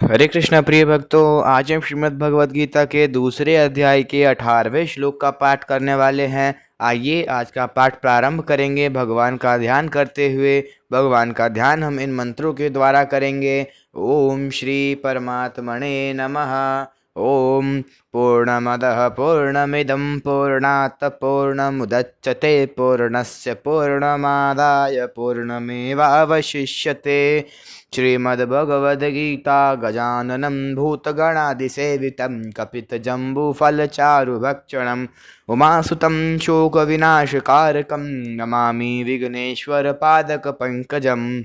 हरे कृष्णा प्रिय भक्तों, आज हम श्रीमद् भगवद गीता के दूसरे अध्याय के 18वें श्लोक का पाठ करने वाले हैं। आइए आज का पाठ प्रारंभ करेंगे भगवान का ध्यान करते हुए। भगवान का ध्यान हम इन मंत्रों के द्वारा करेंगे। ओम श्री परमात्मने नमः। ओम पूर्णमदः पूर्णमिदं पूर्णात् पूर्णमुदच्यते पूर्णस्य पूर्णमादाय पूर्णमेवावशिष्यते। श्रीमद्भगवद्गीता गजाननं भूतगणादिसेवितं कपितजम्बूफलचारुभक्षणम् उमासुतं शोकविनाशकारकं नमामि विघ्नेश्वरपादकपङ्कजम्।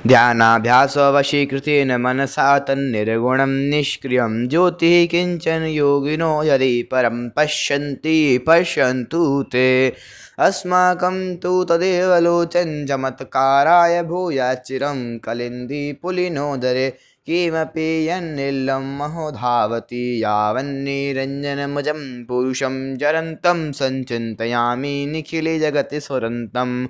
ध्यानाभ्यासवशीकृतेन मनसा तन्निर्गुणं निष्क्रियं ज्योतिः किञ्चन योगिनो यदि परं पश्यन्ति पश्यन्तु ते। अस्माकं तु तदेव लोचन चमत्काराय भूयाच्चिरं कलिन्दी पुलिनोदरे किमपि यन्निलं महो धावति यावन्निरञ्जनमजं पुरुषं जरन्तं संचिन्तयामि निखिले जगति स्फुरन्तम्।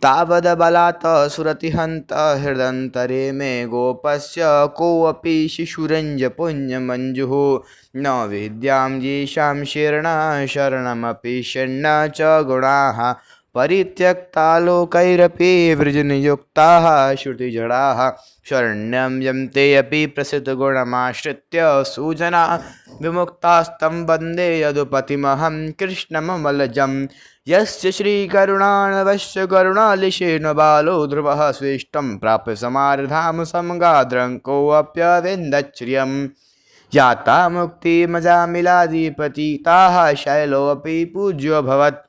तावद्बलात् सुरतिहन्त हृदन्तरे मे गोपस्य कोऽपि शिशुरञ्जपुञ्जमञ्जुः न विद्यां येषां शरणमपि षण्ण च गुणाः परित्यक्ता लोकैरपि वृजनयुक्ताः श्रुतिजडाः शरण्यं यन्ते अपि प्रसिद्धगुणमाश्रित्य सुजना विमुक्तास्तं वन्दे यदुपतिमहं कृष्णममलजम्। यस्य श्रीकरुणानवश्य करुणालिशेन बालो ध्रुवः स्वेष्टं प्राप्य समार्धाम समगाद्रङ्कोऽप्यविन्दच्छ्रियम्। याता मुक्तिमजामिलाधिपतिताः शैलोऽपि पूज्योऽभवत्।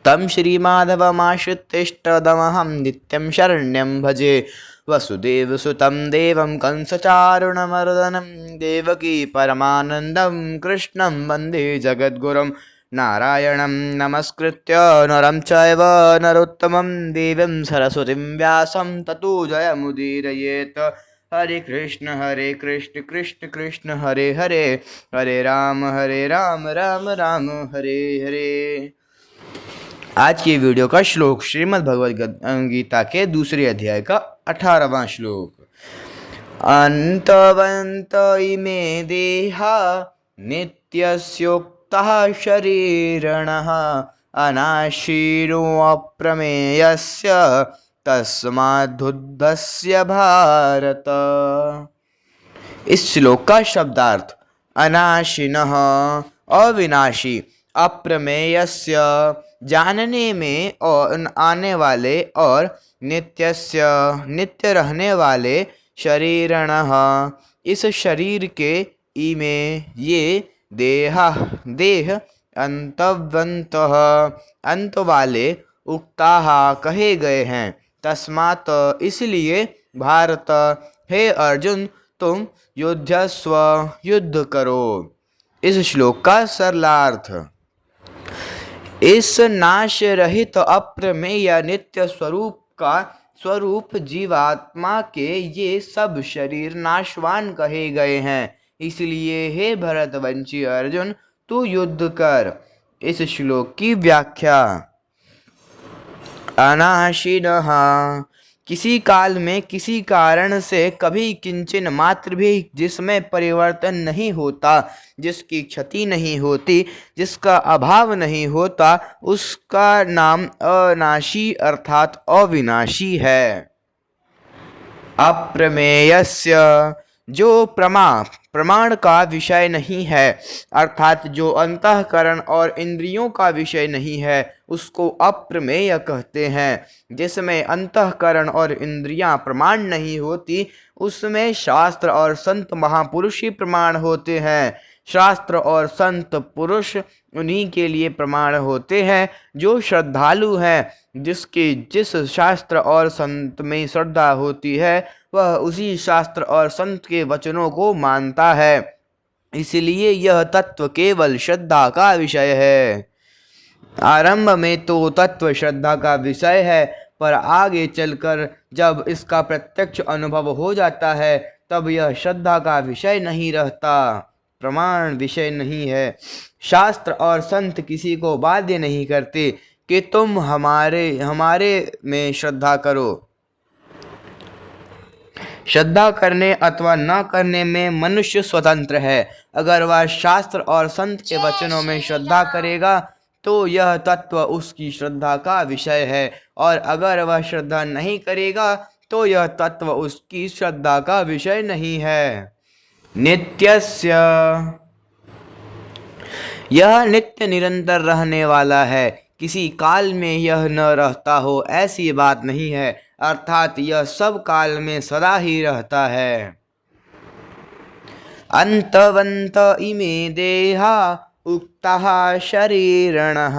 तं श्रीमाधवमाश्रित्यष्टदमहं नित्यं शरण्यं भजे। वसुदेवसुतं देवं कंसचारुणमर्दनं देवकी परमानन्दं कृष्णं वन्दे जगद्गुरुं। नारायणं नमस्कृत्य नरं चैव नरोत्तमं देवीं सरस्वतीं व्यासं ततो जयमुदीरयेत्। हरे कृष्ण कृष्ण कृष्ण हरे हरे, हरे राम राम राम हरे हरे। आज की वीडियो का श्लोक श्रीमद् भगवद गीता के दूसरे अध्याय का 18वां श्लोक। अंतवंत इमे देहा नित्यस्योक्तः शरीरिणः अनाशिनो अप्रमेयस्य तस्माद्धुद्धस्य भारत। इस श्लोक का शब्दार्थ अनाशिनः अविनाशी, अप्रमेयस्य जानने में और आने वाले, और नित्यस्य नित्य रहने वाले, शरीरणः इस शरीर के, इमे ये, देह अंतवंतः अंत वाले, उक्ताः कहे गए हैं, तस्मात् इसलिए, भारत हे अर्जुन तुम युद्धस्व युद्ध करो। इस श्लोक का सरलार्थ, इस नाश रहित अप्रमेय नित्य स्वरूप का स्वरूप जीवात्मा के ये सब शरीर नाशवान कहे गए हैं, इसलिए हे भरतवंशी अर्जुन तू युद्ध कर। इस श्लोक की व्याख्या, अनाशिनः किसी काल में किसी कारण से कभी किंचन मात्र भी जिसमें परिवर्तन नहीं होता, जिसकी क्षति नहीं होती, जिसका अभाव नहीं होता, उसका नाम अनाशी अर्थात अविनाशी है। अप्रमेयस्य जो प्रमाण का विषय नहीं है, अर्थात जो अंतःकरण और इंद्रियों का विषय नहीं है, उसको अप्रमेय कहते हैं। जिसमें अंतःकरण और इंद्रियां प्रमाण नहीं होती, उसमें शास्त्र और संत महापुरुष ही प्रमाण होते हैं। शास्त्र और संत पुरुष उन्हीं के लिए प्रमाण होते हैं जो श्रद्धालु हैं। जिसकी जिस शास्त्र और संत में श्रद्धा होती है, वह उसी शास्त्र और संत के वचनों को मानता है। इसलिए यह तत्व केवल श्रद्धा का विषय है। आरंभ में तो तत्व श्रद्धा का विषय है, पर आगे चलकर जब इसका प्रत्यक्ष अनुभव हो जाता है, तब यह श्रद्धा का विषय नहीं रहता, प्रमाण विषय नहीं है। शास्त्र और संत किसी को बाध्य नहीं करते कि तुम हमारे में श्रद्धा करो। श्रद्धा करने अथवा न करने में मनुष्य स्वतंत्र है। अगर वह शास्त्र और संत के वचनों में श्रद्धा करेगा तो यह तत्व उसकी श्रद्धा का विषय है, और अगर वह श्रद्धा नहीं करेगा तो यह तत्व उसकी श्रद्धा का विषय नहीं है। नित्यस्य, यह नित्य निरंतर रहने वाला है, किसी काल में यह न रहता हो ऐसी बात नहीं है, अर्थात यह सब काल में सदा ही रहता है। अंतवंत इमे देहा उक्तः शरीरणः,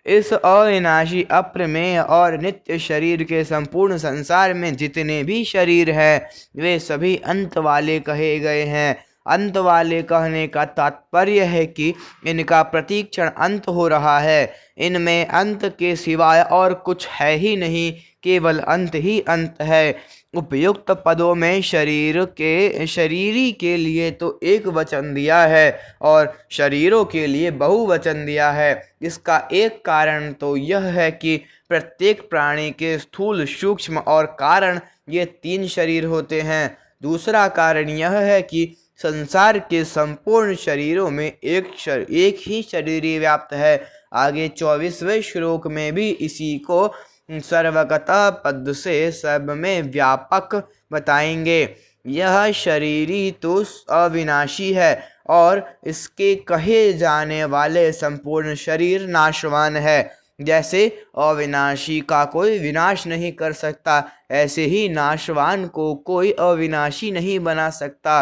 इस अविनाशी अप्रमेय और नित्य शरीर के संपूर्ण संसार में जितने भी शरीर हैं वे सभी अंत वाले कहे गए हैं। अंत वाले कहने का तात्पर्य है कि इनका प्रतीक्षण अंत हो रहा है, इनमें अंत के सिवाय और कुछ है ही नहीं, केवल अंत ही अंत है। उपयुक्त पदों में शरीरी के लिए तो एक वचन दिया है और शरीरों के लिए बहुवचन दिया है। इसका एक कारण तो यह है कि प्रत्येक प्राणी के स्थूल, सूक्ष्म और कारण ये 3 शरीर होते हैं। दूसरा कारण यह है कि संसार के संपूर्ण शरीरों में एक ही शरीर व्याप्त है। आगे 24वें श्लोक में भी इसी को सर्वगता पद से सब में व्यापक बताएंगे। यह शरीरी तो अविनाशी है और इसके कहे जाने वाले संपूर्ण शरीर नाशवान है। जैसे अविनाशी का कोई विनाश नहीं कर सकता, ऐसे ही नाशवान को कोई अविनाशी नहीं बना सकता।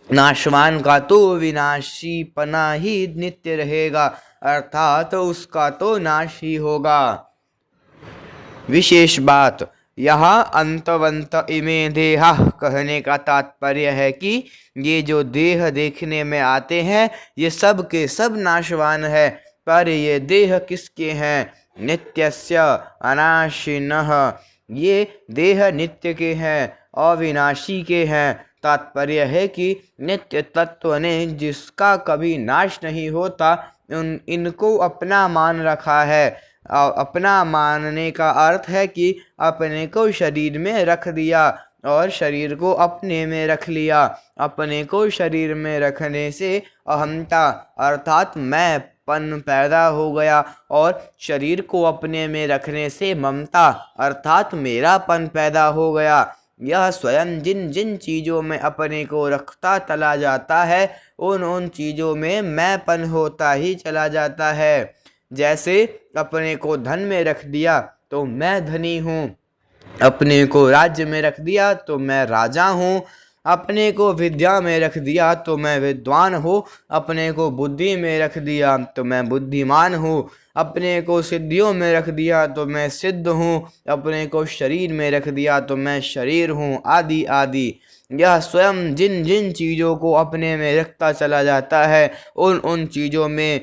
नाशवान का तो विनाशीपना ही नित्य रहेगा, अर्थात उसका तो नाश ही होगा। विशेष बात, यहाँ अंतवंत इमे देहा कहने का तात्पर्य है कि ये जो देह देखने में आते हैं ये सब के सब नाशवान है, पर ये देह किसके हैं? नित्यस्य अनाशिनः, ये देह नित्य के हैं, अविनाशी के हैं। तात्पर्य है कि नित्य तत्व ने जिसका कभी नाश नहीं होता इनको अपना मान रखा है। अपना मानने का अर्थ है कि अपने को शरीर में रख दिया और शरीर को अपने में रख लिया। अपने को शरीर में रखने से अहंता अर्थात मैंपन पैदा हो गया और शरीर को अपने में रखने से ममता अर्थात मेरापन पैदा हो गया। यह स्वयं जिन जिन चीज़ों में अपने को रखता चला जाता है उन चीज़ों में मैंपन होता ही चला जाता है। जैसे अपने को धन में रख दिया तो मैं धनी हूँ, अपने को राज्य में रख दिया तो मैं राजा हूँ, अपने को विद्या में रख दिया तो मैं विद्वान हूँ, अपने को बुद्धि में रख दिया तो मैं बुद्धिमान हूँ, अपने को सिद्धियों में रख दिया तो मैं सिद्ध हूँ, अपने को शरीर में रख दिया तो मैं शरीर हूँ, आदि आदि। यह स्वयं जिन जिन चीज़ों को अपने में रखता चला जाता है उन चीज़ों में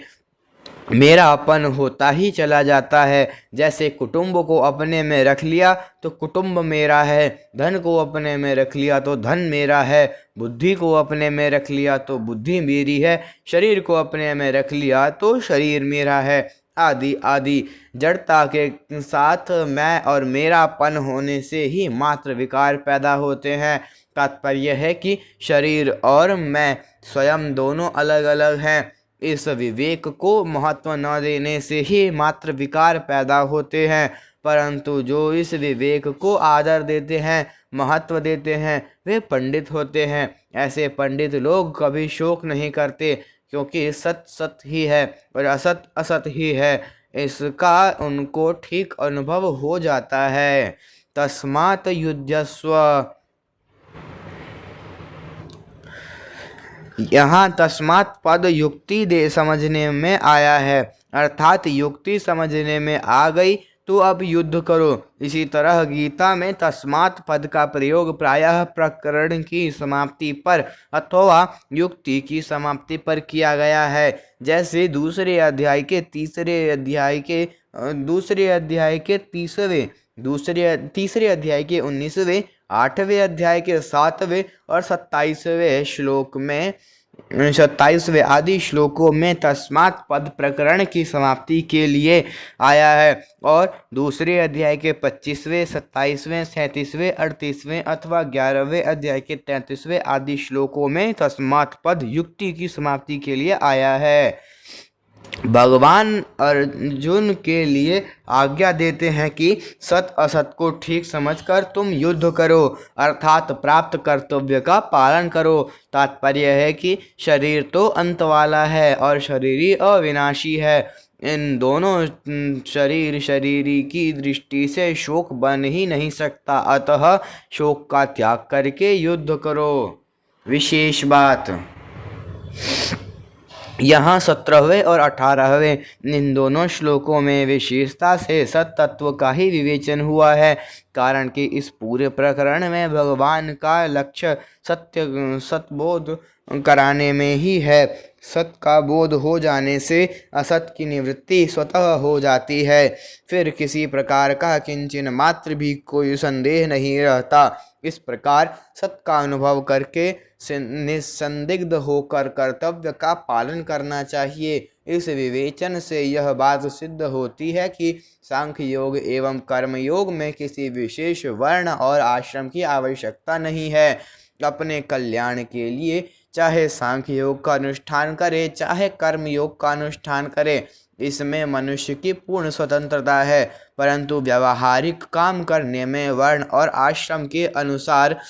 मेरापन होता ही चला जाता है। जैसे कुटुंब को अपने में रख लिया तो कुटुंब मेरा है, धन को अपने में रख लिया तो धन मेरा है, बुद्धि को अपने में रख लिया तो बुद्धि मेरी है, शरीर को अपने में रख लिया तो शरीर मेरा है, आदि आदि। जड़ता के साथ मैं और मेरापन होने से ही मात्र विकार पैदा होते हैं। तात्पर्य है कि शरीर और मैं स्वयं दोनों अलग अलग हैं। इस विवेक को महत्व न देने से ही मात्र विकार पैदा होते हैं, परंतु जो इस विवेक को आदर देते हैं, महत्व देते हैं, वे पंडित होते हैं। ऐसे पंडित लोग कभी शोक नहीं करते, क्योंकि सत सत ही है और असत असत ही है, इसका उनको ठीक अनुभव हो जाता है। तस्मात् युध्यस्व, यहाँ तस्मात् पद युक्ति दे समझने में आया है, अर्थात युक्ति समझने में आ गई तो अब युद्ध करो। इसी तरह गीता में तस्मात् पद का प्रयोग प्रायः प्रकरण की समाप्ति पर अथवा युक्ति की समाप्ति पर किया गया है। जैसे दूसरे अध्याय के 19वें, 8वें अध्याय के 7वें और 27वें श्लोक में 27वें आदि श्लोकों में तस्मात् पद प्रकरण की समाप्ति के लिए आया है और दूसरे अध्याय के 25वें, 27वें, 37वें, 38वें अथवा 11वें अध्याय के 33वें आदि श्लोकों में तस्मात् पद युक्ति की समाप्ति के लिए आया है। भगवान अर्जुन के लिए आज्ञा देते हैं कि सत असत को ठीक समझकर तुम युद्ध करो, अर्थात प्राप्त कर्तव्य का पालन करो। तात्पर्य है कि शरीर तो अंत वाला है और शरीरी अविनाशी है। इन दोनों शरीरी की दृष्टि से शोक बन ही नहीं सकता, अतः शोक का त्याग करके युद्ध करो। विशेष बात यहाँ 17वें और 18वें इन दोनों श्लोकों में विशेषता से सत तत्व का ही विवेचन हुआ है, कारण कि इस पूरे प्रकरण में भगवान का लक्ष्य सतबोध कराने में ही है। सत का बोध हो जाने से असत की निवृत्ति स्वतः हो जाती है, फिर किसी प्रकार का किंचन मात्र भी कोई संदेह नहीं रहता। इस प्रकार सत का अनुभव करके निसंदिग्ध होकर कर्तव्य का पालन करना चाहिए। इस विवेचन से यह बात सिद्ध होती है कि सांख्य योग एवं कर्म योग में किसी विशेष वर्ण और आश्रम की आवश्यकता नहीं है। अपने कल्याण के लिए चाहे सांख्य योग का अनुष्ठान करे चाहे कर्म योग का अनुष्ठान करे, इसमें मनुष्य की पूर्ण स्वतंत्रता है, परंतु व्यावहारिक काम करने में वर्ण और आश्रम के अनुसार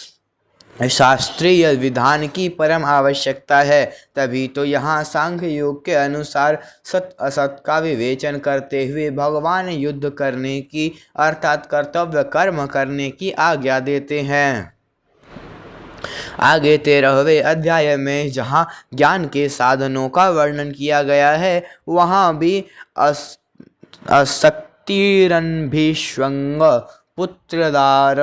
शास्त्रीय विधान की परम आवश्यकता है। तभी तो यहाँ सांख्य योग के अनुसार सत असत का विवेचन करते हुए भगवान युद्ध करने की अर्थात कर्तव्य कर्म करने की आज्ञा देते हैं। आगे 13वें अध्याय में जहाँ ज्ञान के साधनों का वर्णन किया गया है, वहाँ भी असक्तिरन्भिष्वंग पुत्रदार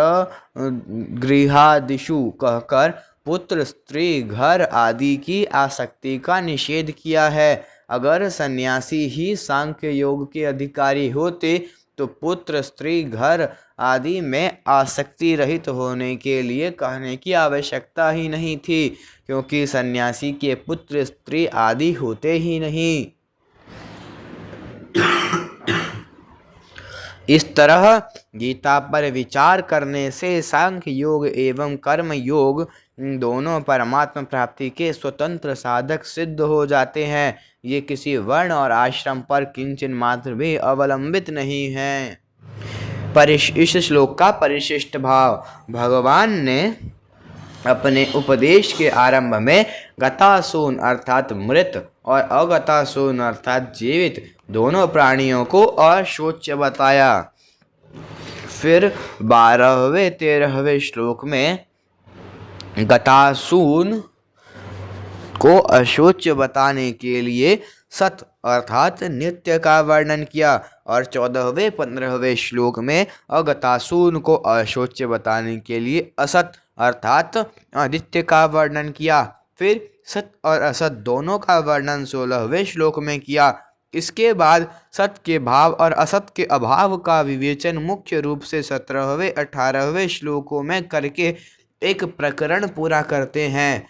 गृहादिषु कहकर पुत्र स्त्री घर आदि की आसक्ति का निषेध किया है। अगर सन्यासी ही सांख्य योग के अधिकारी होते तो पुत्र स्त्री घर आदि में आसक्ति रहित होने के लिए कहने की आवश्यकता ही नहीं थी, क्योंकि सन्यासी के पुत्र स्त्री आदि होते ही नहीं। इस तरह गीता पर विचार करने से सांख्य योग एवं कर्म योग दोनों परमात्मा प्राप्ति के स्वतंत्र साधक सिद्ध हो जाते हैं। ये किसी वर्ण और आश्रम पर किंचन मात्र भी अवलंबित नहीं हैं। इस श्लोक का परिशिष्ट भाव भगवान ने अपने उपदेश के आरंभ में गतासून अर्थात मृत और अगतासून अर्थात जीवित दोनों प्राणियों को अशोच्य बताया। फिर 12वें 13वें श्लोक में गतासून को अशोच्य बताने के लिए सत अर्थात नित्य का वर्णन किया और 14वें 15वें श्लोक में अगतासून को अशोच्य बताने के लिए असत अर्थात अनित्य का वर्णन किया। फिर सत और असत दोनों का वर्णन 16वें श्लोक में किया। इसके बाद सत के भाव और असत के अभाव का विवेचन मुख्य रूप से 17वें 18वें श्लोकों में करके एक प्रकरण पूरा करते हैं।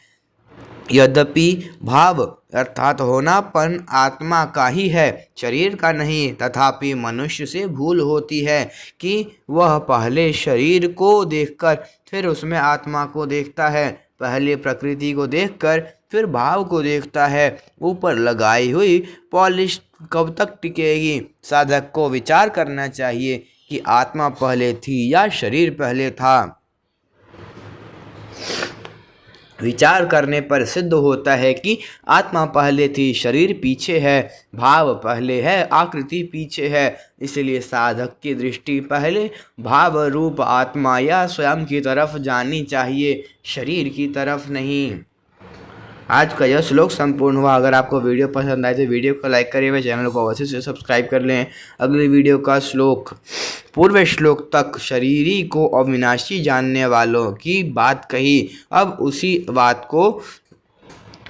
यद्यपि भाव अर्थात होनापन आत्मा का ही है, शरीर का नहीं, तथापि मनुष्य से भूल होती है कि वह पहले शरीर को देखकर फिर उसमें आत्मा को देखता है, पहले प्रकृति को देखकर फिर भाव को देखता है। ऊपर लगाई हुई पॉलिश कब तक टिकेगी? साधक को विचार करना चाहिए कि आत्मा पहले थी या शरीर पहले था। विचार करने पर सिद्ध होता है कि आत्मा पहले थी, शरीर पीछे है, भाव पहले है, आकृति पीछे है। इसलिए साधक की दृष्टि पहले भाव रूप आत्मा या स्वयं की तरफ जानी चाहिए, शरीर की तरफ नहीं। आज का यह श्लोक संपूर्ण हुआ। अगर आपको वीडियो पसंद आए तो वीडियो को लाइक करिए व चैनल को अवश्य से सब्सक्राइब कर लें। अगली वीडियो का श्लोक पूर्व श्लोक तक शरीरी को अविनाशी जानने वालों की बात कही, अब उसी बात को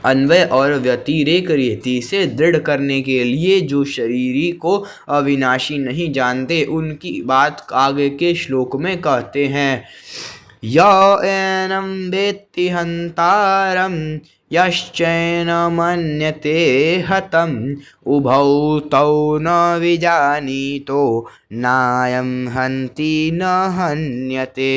अन्वय और व्यतिरेक रीति से दृढ़ करने के लिए जो शरीरी को अविनाशी नहीं जानते उनकी बात आगे के श्लोक में कहते हैं। य एनं वेत्ति हन्तारं यश्चैनं मन्यते हतम् उभौ तौ न विजानीतो नायं हन्ति न हन्यते।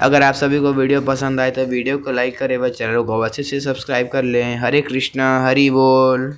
अगर आप सभी को वीडियो पसंद आए तो वीडियो को लाइक करें व चैनल को अच्छे से सब्सक्राइब कर लें। हरे कृष्णा, हरि बोल।